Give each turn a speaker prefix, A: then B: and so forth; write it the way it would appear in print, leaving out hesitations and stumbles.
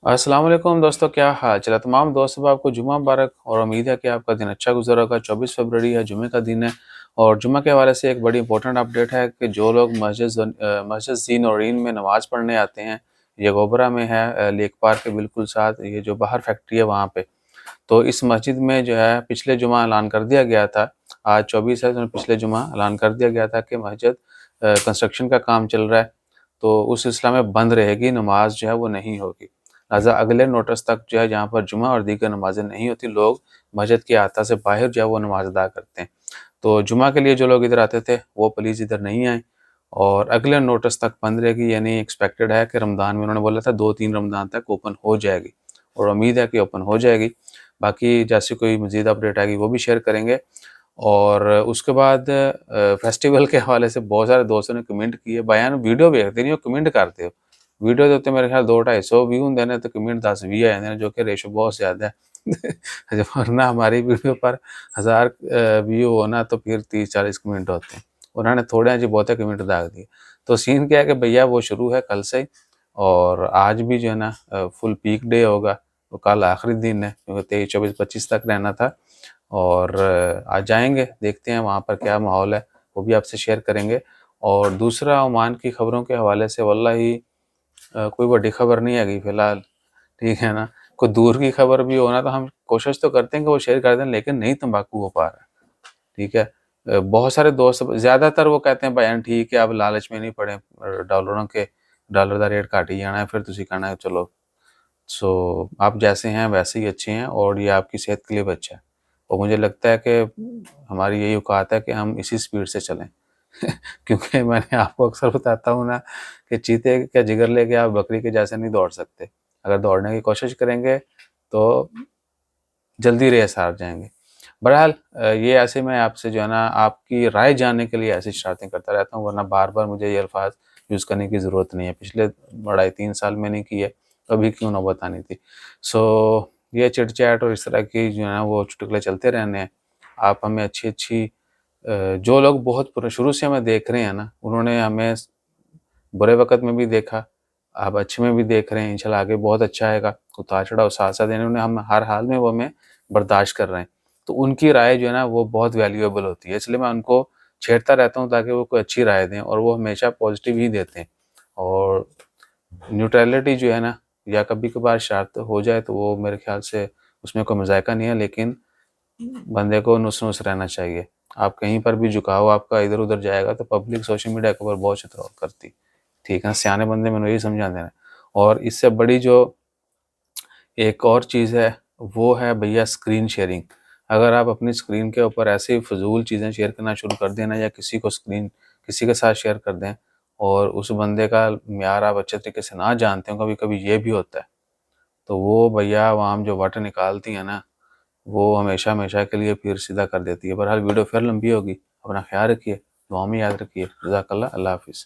A: अस्सलाम वालेकुम दोस्तों, क्या हाल चाल है? तमाम दोस्तों को आपको जुमा मुबारक और उम्मीद है कि आपका दिन अच्छा गुजरा होगा। 24 फरवरी है, जुमे का दिन है और जुमा के हवाले से एक बड़ी इंपॉर्टेंट अपडेट है कि जो लोग मस्जिद ज़ी नूरीन में नमाज़ पढ़ने आते हैं, ये गोबरा में है, लेक पार्क के बिल्कुल साथ, ये जो बाहर फैक्ट्री है वहाँ पे। तो इस मस्जिद में जो है पिछले जुमा ऐलान कर दिया गया था, आज 24 है तो पिछले जुमा ऐलान कर दिया गया था कि मस्जिद कंस्ट्रक्शन का काम चल रहा है, तो उस सिलसिला में बंद रहेगी, नमाज जो है वो नहीं होगी। लिहाज़ा अगले नोटिस तक जो है जहाँ पर जुमा और दीगर नमाज़ें नहीं होती, लोग मस्जिद के अहाता से बाहर जो है वो नमाज़ अदा करते हैं। तो जुमा के लिए जो लोग इधर आते थे वो प्लीज़ इधर नहीं आएँ और अगले नोटिस तक बंद रहेगी, यानी एक्सपेक्टेड है कि रमज़ान में उन्होंने बोला था 2-3 रमज़ान तक ओपन हो जाएगी और उम्मीद है कि ओपन हो जाएगी। बाकी जैसे कोई मज़ीद अपडेट आएगी वो भी शेयर करेंगे। और उसके बाद फेस्टिवल के हवाले से बहुत सारे दोस्तों ने कमेंट किए, बयान वीडियो वेखते नहीं हो, कमेंट करते हो। वीडियो के उत्ते मेरे ख्याल 200-250 व्यू होंदे ने, तो कमेंट 10-20 आ जाते हैं, जो कि रेशो बहुत ज़्यादा है। वरना हमारी वीडियो पर 1000 व्यू हो ना तो फिर 30-40 कमेंट होते हैं। उन्होंने थोड़े जी बहुते कमेंट दाग दिए। तो सीन क्या है कि भैया वो शुरू है कल से ही और आज भी जो है ना फुल पीक डे होगा, तो कल आखिरी दिन है क्योंकि 23, 24, 25 तक रहना था। और आज जाएँगे, देखते हैं वहाँ पर क्या माहौल है, वो भी आपसे शेयर करेंगे। और दूसरा ओमान की खबरों के हवाले से वल्लाही कोई बड़ी खबर नहीं हैगी फ़िलहाल, ठीक है ना? कोई दूर की खबर भी हो ना तो हम कोशिश तो करते हैं कि वो शेयर कर दें, लेकिन नहीं तंबाकू हो पा रहा है, ठीक है? बहुत सारे दोस्त ज़्यादातर वो कहते हैं बयान ठीक है, आप लालच में नहीं पड़े, डॉलर का रेट घट ही जाना है, फिर तुसी कहना है चलो। सो आप जैसे हैं वैसे ही अच्छे हैं और ये आपकी सेहत के लिए भी अच्छा है। और मुझे लगता है कि हमारी यही औकात है कि हम इसी स्पीड से चलें। क्योंकि मैंने आपको अक्सर बताता हूँ ना कि चीते का जिगर लेके आप बकरी के जैसे नहीं दौड़ सकते। अगर दौड़ने की कोशिश करेंगे तो जल्दी रेस हार जाएँगे। बहरहाल ये ऐसे मैं आपसे जो है ना आपकी राय जानने के लिए ऐसी शरारतें करता रहता हूँ, वरना बार-बार मुझे ये अल्फ़ाज़ यूज़ करने की ज़रूरत नहीं है। पिछले 2.5-3 साल मैंने की है, अभी क्यों नौबत आनी थी। सो ये चिट-चैट और इस तरह की जो है ना वो चुटकुले चलते रहने हैं। आप हमें अच्छी-अच्छी जो लोग बहुत शुरू से हमें देख रहे हैं ना, उन्होंने हमें बुरे वक़्त में भी देखा, अब अच्छे में भी देख रहे हैं, इंशाल्लाह आगे बहुत अच्छा आएगा। उतार-चढ़ाव साथ-साथ इन्होंने हम हर हाल में वो हमें बर्दाश्त कर रहे हैं। तो उनकी राय जो है ना वो बहुत वैल्यूएबल होती है, इसलिए मैं उनको छेड़ता रहता हूँ ताकि वो कोई अच्छी राय दें और वो हमेशा पॉज़िटिव ही देते हैं। और न्यूट्रैलिटी जो है ना या कभी-कभार शरारत हो जाए तो वो मेरे ख़्याल से उसमें कोई मज़ायका नहीं है, लेकिन बंदे को नुस-नुस रहना चाहिए। आप कहीं पर भी झुकाव आपका इधर-उधर जाएगा तो पब्लिक सोशल मीडिया के ऊपर बहुत शतरौल करती। ठीक है, सियाने बंदे मैनूं यही समझाते हैं। और इससे बड़ी जो एक और चीज़ है, वो है भैया स्क्रीन शेयरिंग। अगर आप अपनी स्क्रीन के ऊपर ऐसी फ़िज़ूल चीज़ें शेयर करना शुरू कर दें ना या किसी के साथ शेयर कर दें और उस बंदे का म्यार आप अच्छे तरीके से ना जानते हो, कभी-कभी ये भी होता है। तो वो भैया वहाँ जो वट निकालती है ना, वो हमेशा-हमेशा के लिए फिर सीधा कर देती है। बहरहाल वीडियो फिर लंबी होगी, अपना ख़्याल रखिए, दुआ में याद रखिए। जज़ाकल्लाह, अल्लाह हाफ़िज़।